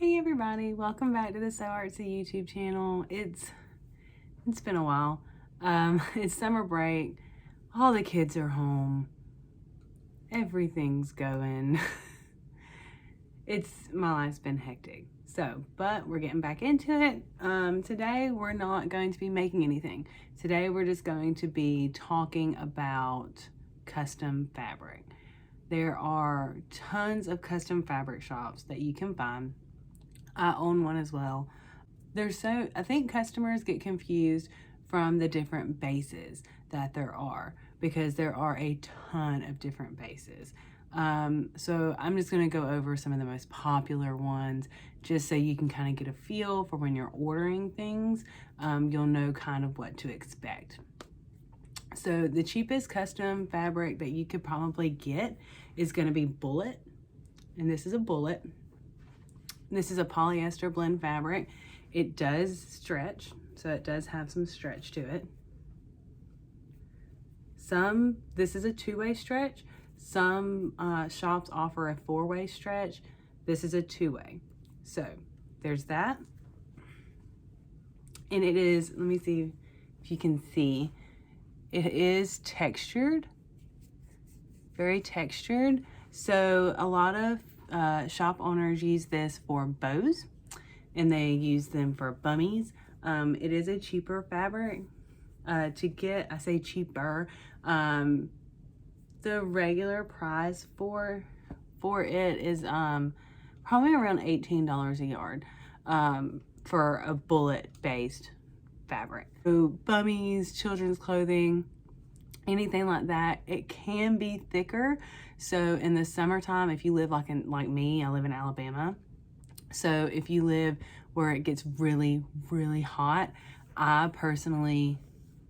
Hey everybody, welcome back to the So Artsy YouTube channel. It's been a while. It's summer break. All the kids are home. Everything's going. My life's been hectic. But we're getting back into it. Today we're not going to be making anything. Today we're just going to be talking about custom fabric. There are tons of custom fabric shops that you can find. I own one as well. I think customers get confused from the different bases that there are, because there are a ton of different bases. So I'm just going to go over some of the most popular ones just so you can kind of get a feel for when you're ordering things. You'll know kind of what to expect. So the cheapest custom fabric that you could probably get is going to be Bullet. And this is a Bullet. This is a polyester blend fabric. It does stretch, so it does have some stretch to it. This is a two-way stretch. Some shops offer a four-way stretch. This is a two-way. So there's that. And it is, let me see if you can see, it is textured, very textured. So a lot of shop owners use this for bows, and they use them for bummies. It is a cheaper fabric to get. I say cheaper. The regular price for it is probably around $18 a yard for a Bullet based fabric. So bummies, children's clothing, anything like that, it can be thicker. So in the summertime, if you live like me, I live in Alabama. So if you live where it gets really, really hot, I personally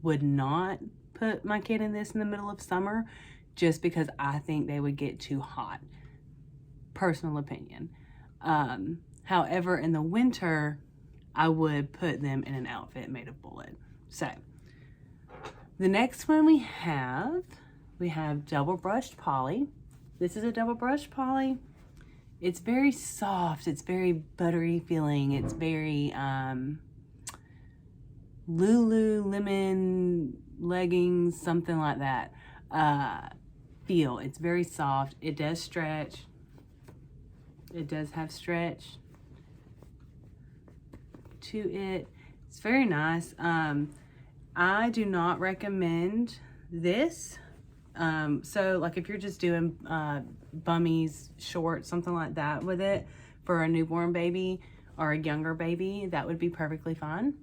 would not put my kid in this in the middle of summer, just because I think they would get too hot. Personal opinion. However, in the winter, I would put them in an outfit made of Bullet. So the next one we have double brushed poly. This is a double brushed poly. It's very soft. It's very buttery feeling. It's very Lululemon leggings, something like that feel. It's very soft. It does stretch. It does have stretch to it. It's very nice. I do not recommend this. So like if you're just doing bummies, shorts, something like that with it for a newborn baby or a younger baby, that would be perfectly fine.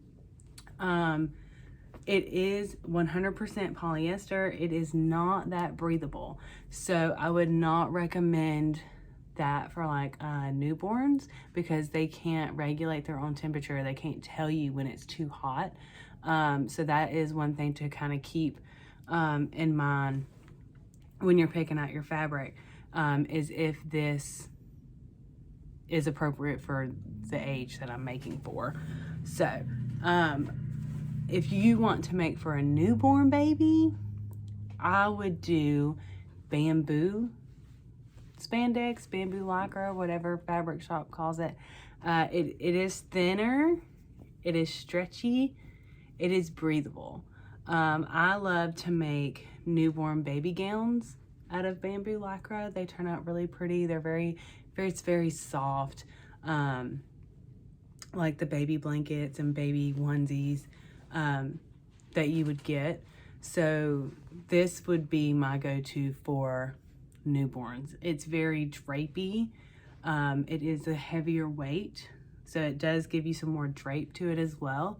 It is 100% polyester. It is not that breathable. So I would not recommend that for like newborns, because they can't regulate their own temperature. They can't tell you when it's too hot. So that is one thing to kind of keep in mind when you're picking out your fabric, is if this is appropriate for the age that I'm making for. So if you want to make for a newborn baby, I would do bamboo spandex, bamboo lycra, whatever fabric shop calls it. It is thinner, it is stretchy, it is breathable. I love to make newborn baby gowns out of bamboo lycra. They turn out really pretty. It's very soft, like the baby blankets and baby onesies that you would get. So this would be my go-to for newborns. It's very drapey. It is a heavier weight, so it does give you some more drape to it as well.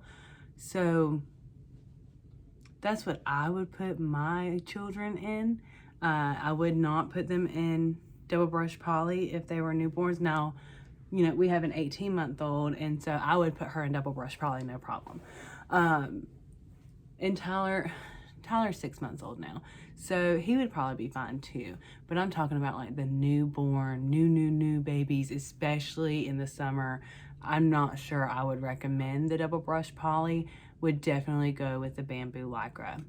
So that's what I would put my children in. I would not put them in double brush poly if they were newborns. Now, you know, we have an 18-month-old, and so I would put her in double brush poly, no problem. And Tyler's 6 months old now, so he would probably be fine too. But I'm talking about like the newborn, new babies, especially in the summer. I'm not sure I would recommend the double brush poly. Would definitely go with the bamboo lycra.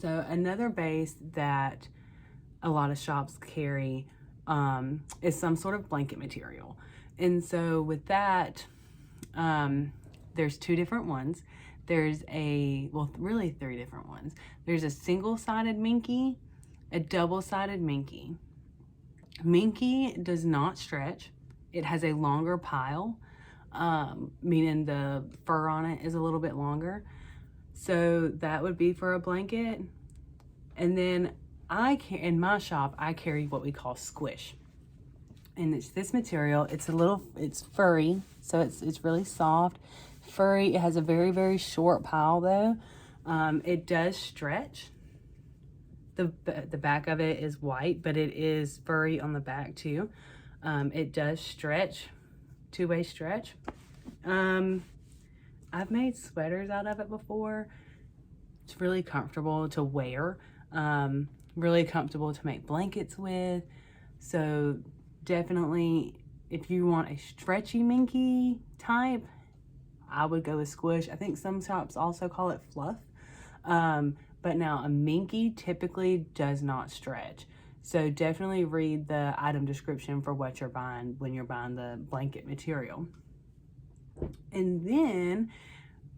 So another base that a lot of shops carry is some sort of blanket material. And so with that, there's two different ones. There's really three different ones. There's a single-sided minky, a double-sided minky. Minky does not stretch. It has a longer pile, meaning the fur on it is a little bit longer. So that would be for a blanket. And then in my shop, I carry what we call squish. And it's this material. It's furry, so it's really soft, furry. It has a very, very short pile though. It does stretch. The back of it is white, but it is furry on the back too. It does stretch, two-way stretch. I've made sweaters out of it before. It's really comfortable to wear, really comfortable to make blankets with. So definitely, if you want a stretchy minky type, I would go with squish. I think some shops also call it fluff. But now a minky typically does not stretch. So definitely read the item description for what you're buying when you're buying the blanket material. And then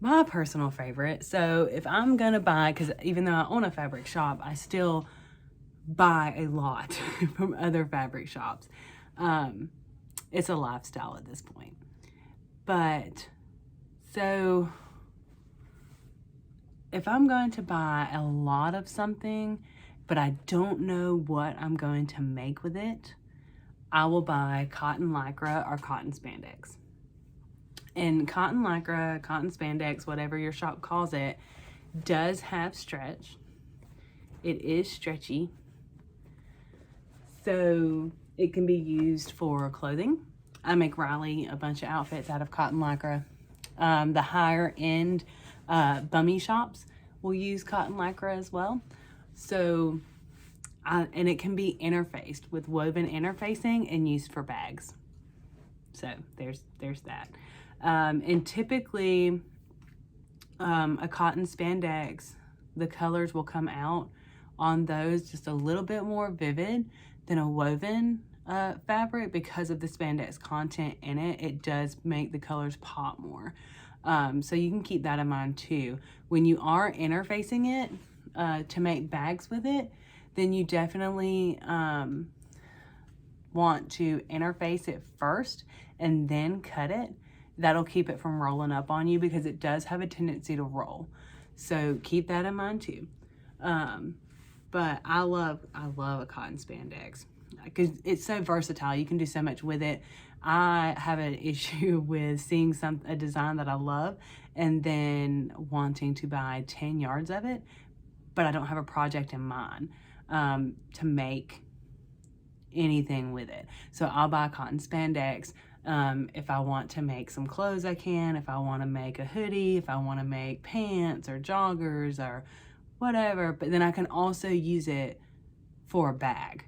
my personal favorite. So if I'm gonna buy, because even though I own a fabric shop, I still buy a lot from other fabric shops. It's a lifestyle at this point. But so if I'm going to buy a lot of something, but I don't know what I'm going to make with it, I will buy cotton lycra or cotton spandex. And cotton lycra, cotton spandex, whatever your shop calls it, does have stretch. It is stretchy. So it can be used for clothing. I make Riley a bunch of outfits out of cotton lycra. The higher end bummy shops will use cotton lycra as well. So, and it can be interfaced with woven interfacing and used for bags. So there's that. And typically, a cotton spandex, the colors will come out on those just a little bit more vivid than a woven fabric because of the spandex content in it. It does make the colors pop more. So you can keep that in mind too. When you are interfacing it to make bags with it, then you definitely want to interface it first and then cut it. That'll keep it from rolling up on you because it does have a tendency to roll. So keep that in mind too. But I love a cotton spandex because it's so versatile. You can do so much with it. I have an issue with seeing a design that I love and then wanting to buy 10 yards of it, but I don't have a project in mind to make anything with it. So I'll buy cotton spandex. If I want to make some clothes, I can. If I want to make a hoodie, if I want to make pants or joggers or whatever, but then I can also use it for a bag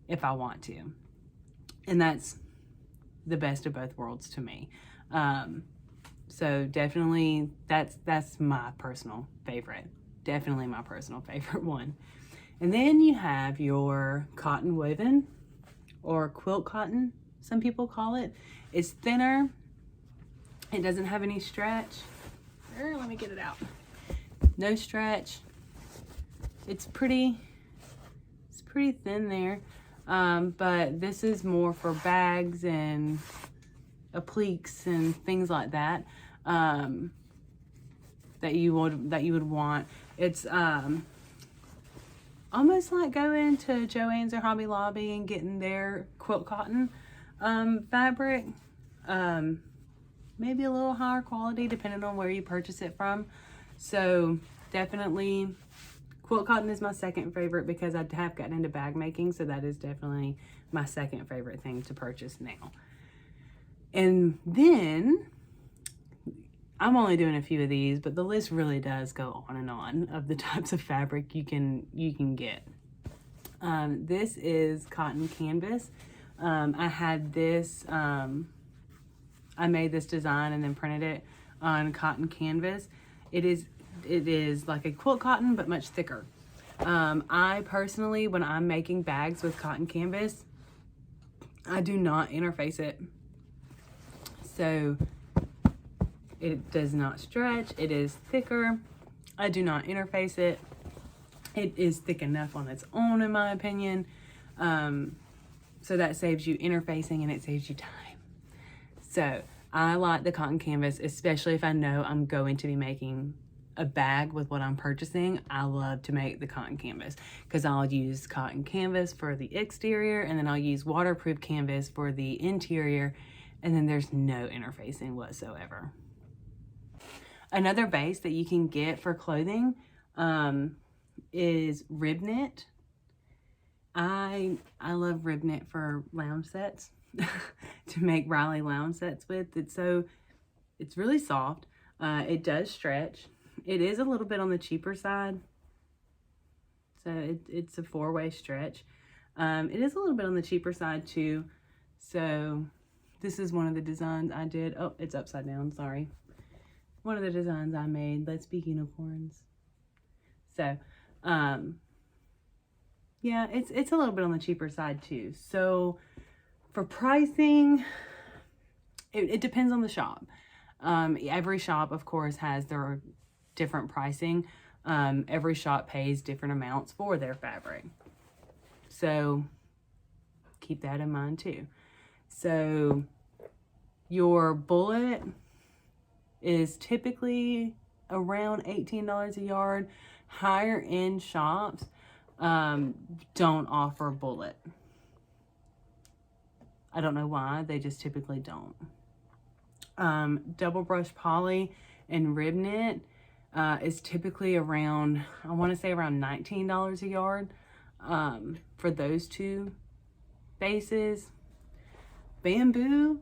if I want to. And that's the best of both worlds to me. So definitely that's my personal favorite. Definitely my personal favorite one. And then you have your cotton woven or quilt cotton, some people call it. It's thinner. It doesn't have any stretch. Let me get it out. No stretch. It's pretty thin there. But this is more for bags and appliques and things like that. That you would want. It's almost like going to Joann's or Hobby Lobby and getting their quilt cotton fabric. Maybe a little higher quality depending on where you purchase it from. So definitely quilt cotton is my second favorite because I have gotten into bag making, so that is definitely my second favorite thing to purchase now. And then I'm only doing a few of these, but the list really does go on and on of the types of fabric you can get. This is cotton canvas. I had this, I made this design and then printed it on cotton canvas. It is like a quilt cotton, but much thicker. I personally, when I'm making bags with cotton canvas, I do not interface it. So it does not stretch. It is thicker. I do not interface it. It is thick enough on its own, in my opinion. So that saves you interfacing and it saves you time. So I like the cotton canvas, especially if I know I'm going to be making a bag with what I'm purchasing. I love to make the cotton canvas because I'll use cotton canvas for the exterior, and then I'll use waterproof canvas for the interior, and then there's no interfacing whatsoever. Another base that you can get for clothing is Ribknit. I love Ribknit for lounge sets to make Riley lounge sets with. It's really soft. It does stretch. It is a little bit on the cheaper side. So it's a 4-way stretch. It is a little bit on the cheaper side too. So this is one of the designs I did. Oh, it's upside down, sorry. One of the designs I made, Let's Be Unicorns. So, yeah, it's a little bit on the cheaper side too. So for pricing, it depends on the shop. Every shop, of course, has their different pricing. Every shop pays different amounts for their fabric. So keep that in mind too. So your bullet is typically around $18 a yard. Higher end shops don't offer bullet. I don't know why, they just typically don't. Double brush poly and Ribknit is typically around, I want to say around $19 a yard for those two bases. Bamboo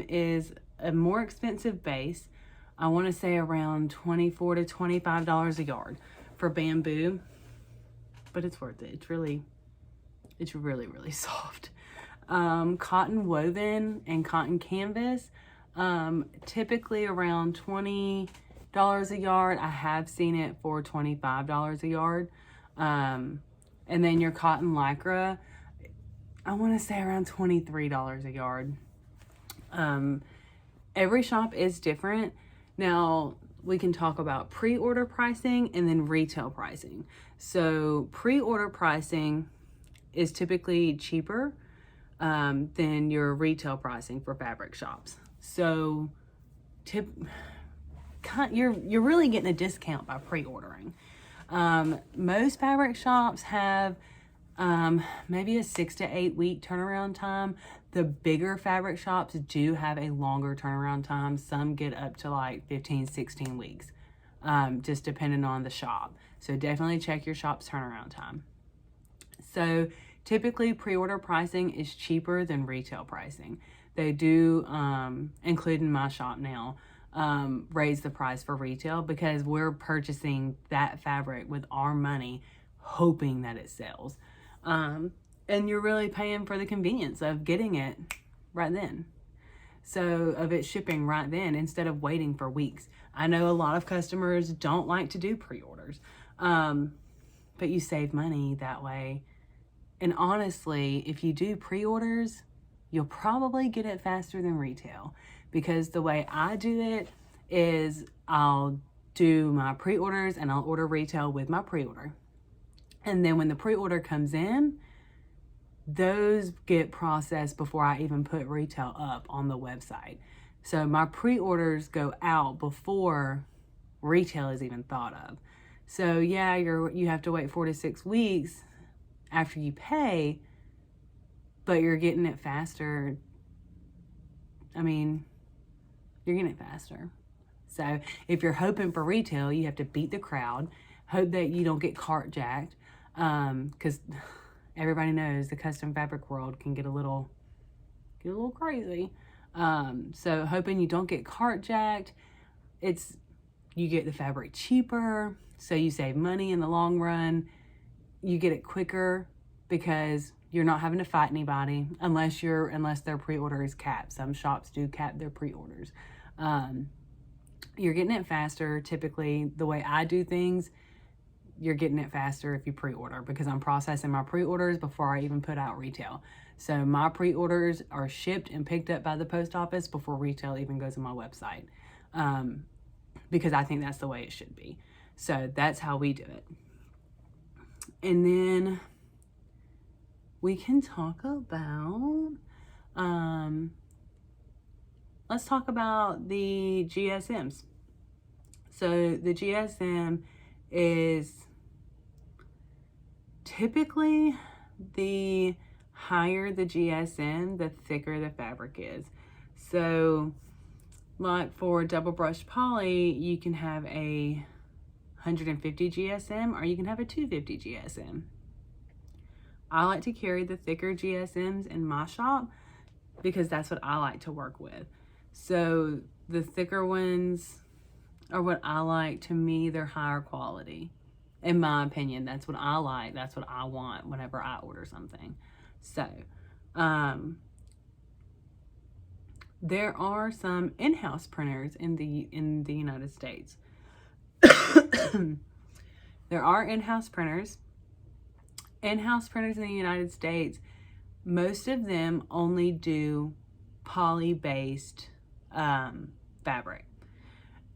is a more expensive base. I want to say around $24 to $25 a yard for bamboo, but it's worth it. It's really, really soft. Cotton woven and cotton canvas, typically around $20 a yard. I have seen it for $25 a yard. And then your cotton lycra, I want to say around $23 a yard. Every shop is different. Now we can talk about pre-order pricing and then retail pricing. So pre-order pricing is typically cheaper than your retail pricing for fabric shops. So you're really getting a discount by pre-ordering. Most fabric shops have maybe a 6 to 8 week turnaround time. The bigger fabric shops do have a longer turnaround time. Some get up to like 15, 16 weeks, just depending on the shop. So definitely check your shop's turnaround time. So typically pre-order pricing is cheaper than retail pricing. They do, including my shop now, raise the price for retail because we're purchasing that fabric with our money, hoping that it sells. And you're really paying for the convenience of getting it right then. So of it shipping right then instead of waiting for weeks. I know a lot of customers don't like to do pre-orders, but you save money that way. And honestly, if you do pre-orders, you'll probably get it faster than retail, because the way I do it is I'll do my pre-orders and I'll order retail with my pre-order. And then when the pre-order comes in, those get processed before I even put retail up on the website. So my pre-orders go out before retail is even thought of. So yeah, you have to wait 4 to 6 weeks after you pay, but you're getting it faster. I mean, you're getting it faster. So if you're hoping for retail, you have to beat the crowd, hope that you don't get cart jacked, because everybody knows the custom fabric world can get a little crazy. So hoping you don't get cart jacked, you get the fabric cheaper, so you save money in the long run. You get it quicker because you're not having to fight anybody unless their pre-order is capped. Some shops do cap their pre-orders. You're getting it faster. Typically, the way I do things, you're getting it faster if you pre-order, because I'm processing my pre-orders before I even put out retail. So my pre-orders are shipped and picked up by the post office before retail even goes on my website, because I think that's the way it should be. So that's how we do it. And then we can talk about, let's talk about the GSMs. So the GSM is typically, the higher the GSM, the thicker the fabric is. So like for double brushed poly, you can have a 150 GSM or you can have a 250 GSM. I like to carry the thicker GSMs in my shop because that's what I like to work with. So the thicker ones are what I like. To me, they're higher quality. In my opinion, that's what I like. That's what I want whenever I order something. So, there are some in-house printers in the United States. There are in-house printers. In-house printers in the United States, most of them only do poly-based fabric.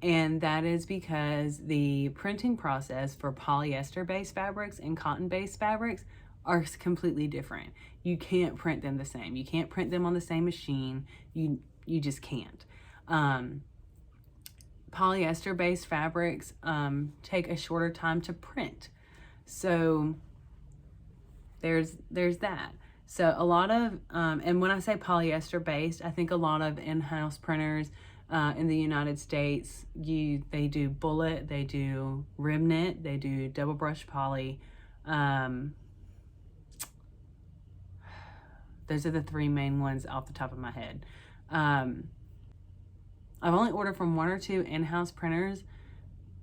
And that is because the printing process for polyester-based fabrics and cotton-based fabrics are completely different. You can't print them the same. You can't print them on the same machine. You just can't. Polyester-based fabrics take a shorter time to print. So there's that. So a lot of, and when I say polyester-based, I think a lot of in-house printers in the United States, they do bullet, they do Ribknit, they do double brush poly. Those are the three main ones off the top of my head. I've only ordered from one or two in-house printers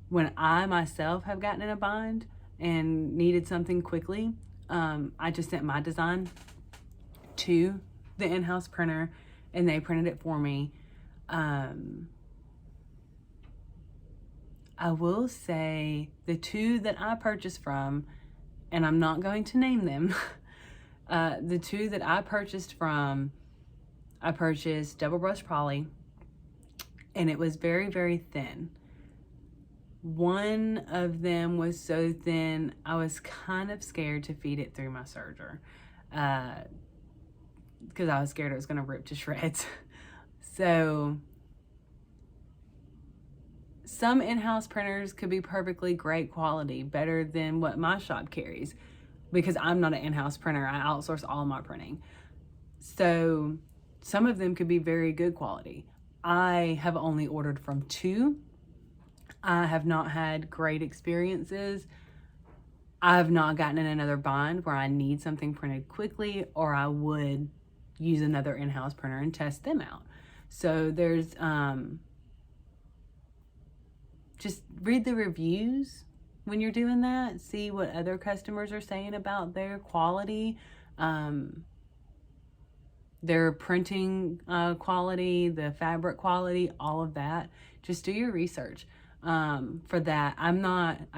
when I myself have gotten in a bind and needed something quickly. I just sent my design to the in-house printer and they printed it for me. I will say the two that I purchased from, and I'm not going to name them, the two that I purchased from, I purchased double brush poly, and it was very, very thin. One of them was so thin, I was kind of scared to feed it through my serger, because I was scared it was going to rip to shreds. So some in-house printers could be perfectly great quality, better than what my shop carries, because I'm not an in-house printer. I outsource all my printing. So some of them could be very good quality. I have only ordered from two. I have not had great experiences. I have not gotten in another bind where I need something printed quickly, or I would use another in-house printer and test them out. So there's, just read the reviews when you're doing that. See what other customers are saying about their quality, their printing quality, the fabric quality, all of that. Just do your research for that. I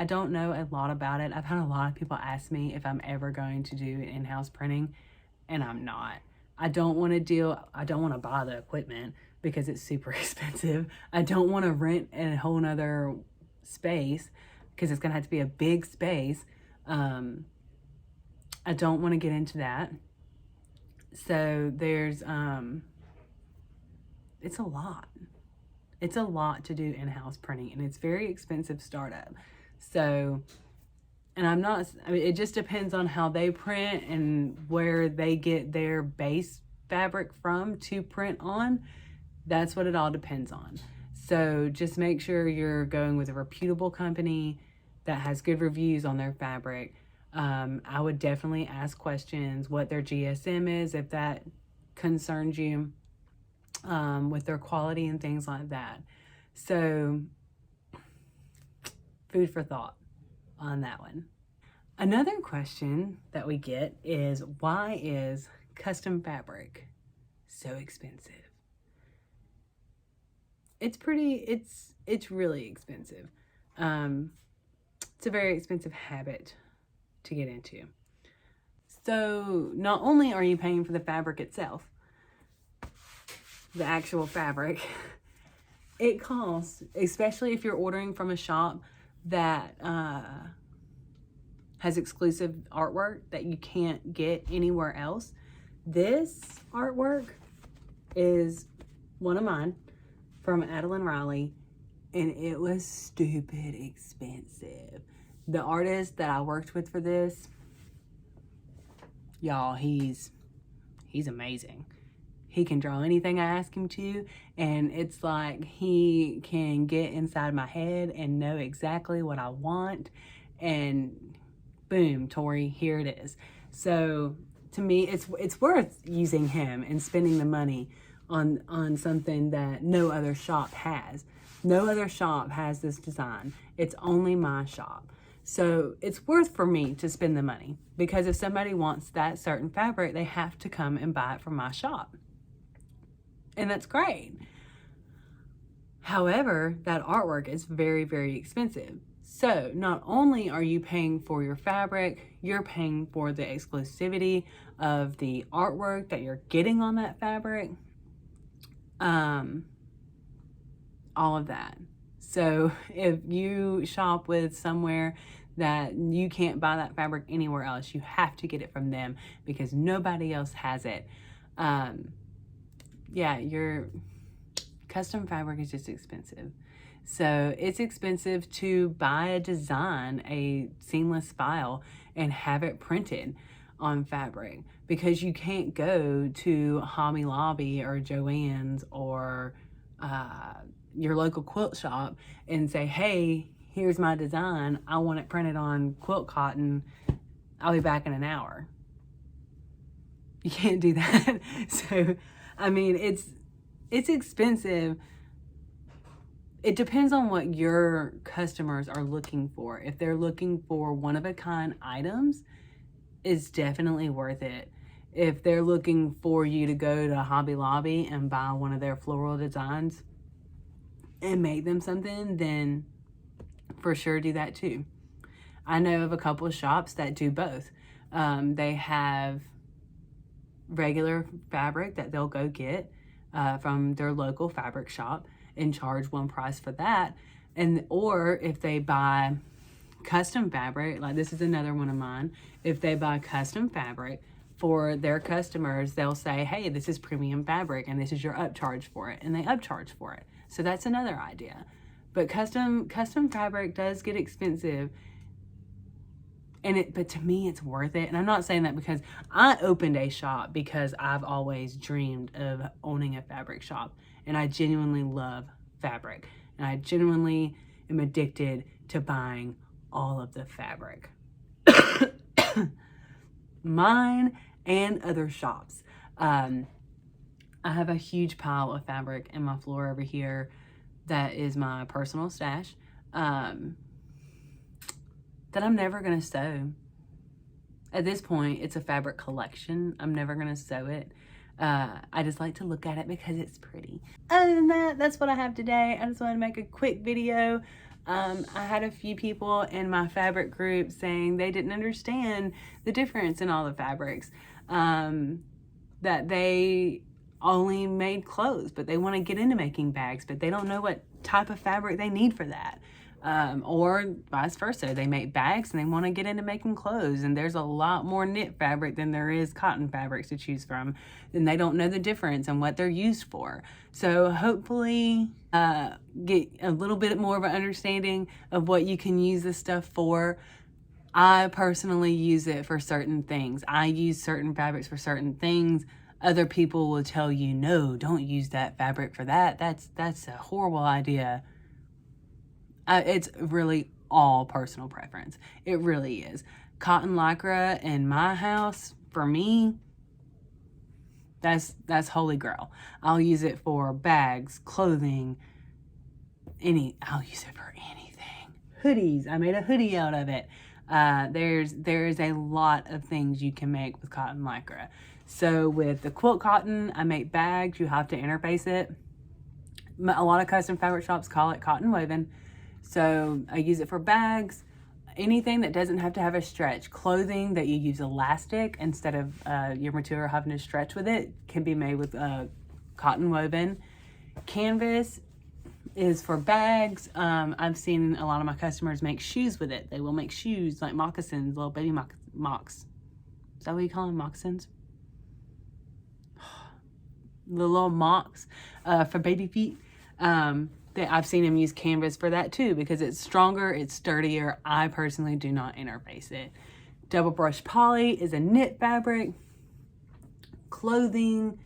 don't know a lot about it. I've had a lot of people ask me if I'm ever going to do in-house printing, and I'm not. I don't want to buy the equipment because it's super expensive. I don't want to rent a whole nother space because it's going to have to be a big space. I don't want to get into that. So there's, it's a lot. It's a lot to do in-house printing, and it's very expensive startup. So, and it just depends on how they print and where they get their base fabric from to print on. That's what it all depends on. So just make sure you're going with a reputable company that has good reviews on their fabric. I would definitely ask questions, what their GSM is, if that concerns you, with their quality and things like that. So food for thought on that one. Another question that we get is, why is custom fabric so expensive? It's really expensive. It's a very expensive habit to get into. So not only are you paying for the fabric itself, the actual fabric, it costs, especially if you're ordering from a shop that has exclusive artwork that you can't get anywhere else. This artwork is one of mine from Adeline Riley, and it was stupid expensive. The artist that I worked with for this, y'all, he's amazing. He can draw anything I ask him to, and it's like he can get inside my head and know exactly what I want, and boom, Tori, here it is. So to me, it's worth using him and spending the money on something that no other shop has. No other shop has this design. It's only my shop. So it's worth for me to spend the money, because if somebody wants that certain fabric, they have to come and buy it from my shop. And that's great. However, that artwork is very, very expensive. So not only are you paying for your fabric, you're paying for the exclusivity of the artwork that you're getting on that fabric. All of that. So if you shop with somewhere that you can't buy that fabric anywhere else, you have to get it from them because nobody else has it. Yeah, your custom fabric is just expensive. So it's expensive to buy a design, a seamless file, and have it printed on fabric, because you can't go to Hobby Lobby or Joann's or your local quilt shop and say, hey, here's my design. I want it printed on quilt cotton. I'll be back in an hour. You can't do that. So, I mean, it's expensive. It depends on what your customers are looking for. If they're looking for one-of-a-kind items, it's definitely worth it. If they're looking for you to go to Hobby Lobby and buy one of their floral designs and make them something, then for sure do that too. I know of a couple of shops that do both. They have regular fabric that they'll go get from their local fabric shop and charge one price for that. Or if they buy custom fabric, like this is another one of mine, if they buy custom fabric for their customers, they'll say, hey, this is premium fabric and this is your upcharge for it, and they upcharge for it. So that's another idea. But custom fabric does get expensive, but to me it's worth it. And I'm not saying that because I opened a shop because I've always dreamed of owning a fabric shop, and I genuinely love fabric, and I genuinely am addicted to buying all of the fabric. Mine and other shops. I have a huge pile of fabric in my floor over here that is my personal stash that I'm never going to sew. At this point, it's a fabric collection. I'm never going to sew it. I just like to look at it because it's pretty. Other than that, that's what I have today. I just wanted to make a quick video. I had a few people in my fabric group saying they didn't understand the difference in all the fabrics, that they only made clothes, but they want to get into making bags, but they don't know what type of fabric they need for that. Or vice versa, they make bags and they want to get into making clothes, and there's a lot more knit fabric than there is cotton fabrics to choose from, and they don't know the difference and what they're used for. So hopefully get a little bit more of an understanding of what you can use this stuff for. I personally use it for certain things. I use certain fabrics for certain things. Other people will tell you, no, don't use that fabric for that. That's a horrible idea. It's really all personal preference. It really is. Cotton lycra in my house, for me, that's holy grail. I'll use it for bags, clothing, I'll use it for anything. Hoodies, I made a hoodie out of it. There's a lot of things you can make with cotton lycra. So with the quilt cotton, I make bags. You have to interface it. A lot of custom fabric shops call it cotton woven. So I use it for bags. anything that doesn't have to have a stretch. Clothing that you use elastic instead of your material having to stretch with it can be made with cotton woven. Canvas is for bags. I've seen a lot of my customers make shoes with it. They will make shoes like moccasins, little baby mocks. Is that what you call them, moccasins? The little mocks for baby feet. I've seen them use canvas for that too because it's stronger, it's sturdier. I personally do not interface it. Double brush poly is a knit fabric. Clothing,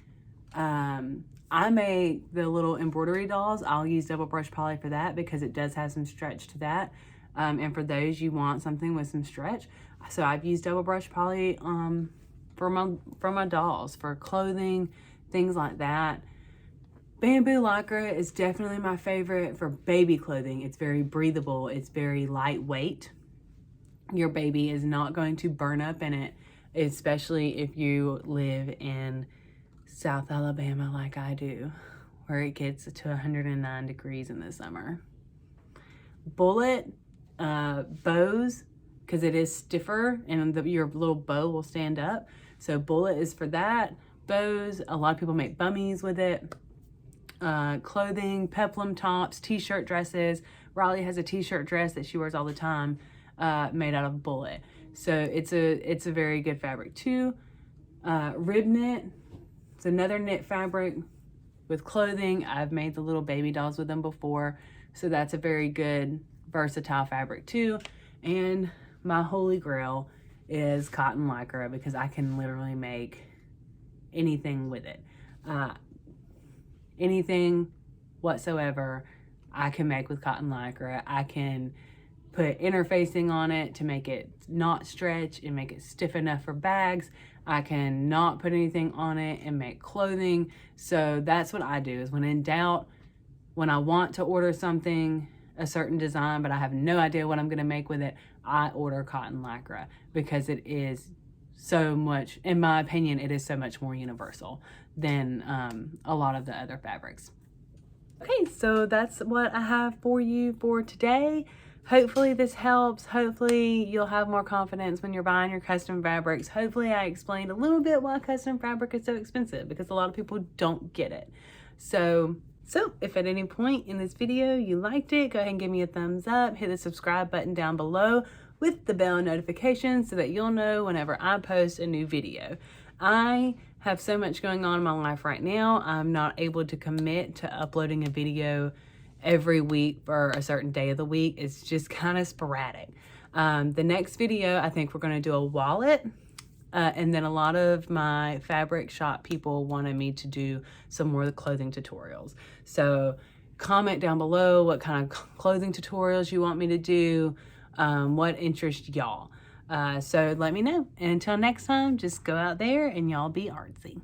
I make the little embroidery dolls. I'll use double brush poly for that because it does have some stretch to that. And for those, you want something with some stretch. So I've used double brush poly for my dolls, for clothing, things like that. Bamboo lycra is definitely my favorite for baby clothing. It's very breathable. It's very lightweight. Your baby is not going to burn up in it, especially if you live in South Alabama like I do, where it gets to 109 degrees in the summer. Bullet bows, because it is stiffer and your little bow will stand up. So bullet is for that. Bows, a lot of people make bummies with it. Clothing, peplum tops, t-shirt dresses. Riley has a t-shirt dress that she wears all the time, made out of bullet. So it's a very good fabric too. Ribknit, it's another knit fabric with clothing. I've made the little baby dolls with them before, so that's a very good versatile fabric too. And my holy grail is cotton lycra because I can literally make anything with it. Anything whatsoever I can make with cotton lycra. I can put interfacing on it to make it not stretch and make it stiff enough for bags. I can not put anything on it and make clothing. So that's what I do, is when in doubt, when I want to order something, a certain design, but I have no idea what I'm gonna make with it, I order cotton lycra because it is so much, in my opinion, it is so much more universal than a lot of the other fabrics. Okay, so that's what I have for you for today. Hopefully this helps. Hopefully you'll have more confidence when you're buying your custom fabrics. Hopefully I explained a little bit why custom fabric is so expensive, because a lot of people don't get it. So if at any point in this video you liked it, go ahead and give me a thumbs up, hit the subscribe button down below with the bell notification so that you'll know whenever I post a new video. I have so much going on in my life right now. I'm not able to commit to uploading a video every week for a certain day of the week. It's just kind of sporadic. The next video, I think we're going to do a wallet. And then a lot of my fabric shop people wanted me to do some more of the clothing tutorials. So comment down below what kind of clothing tutorials you want me to do, what interests y'all. So let me know. And until next time, just go out there and y'all be artsy.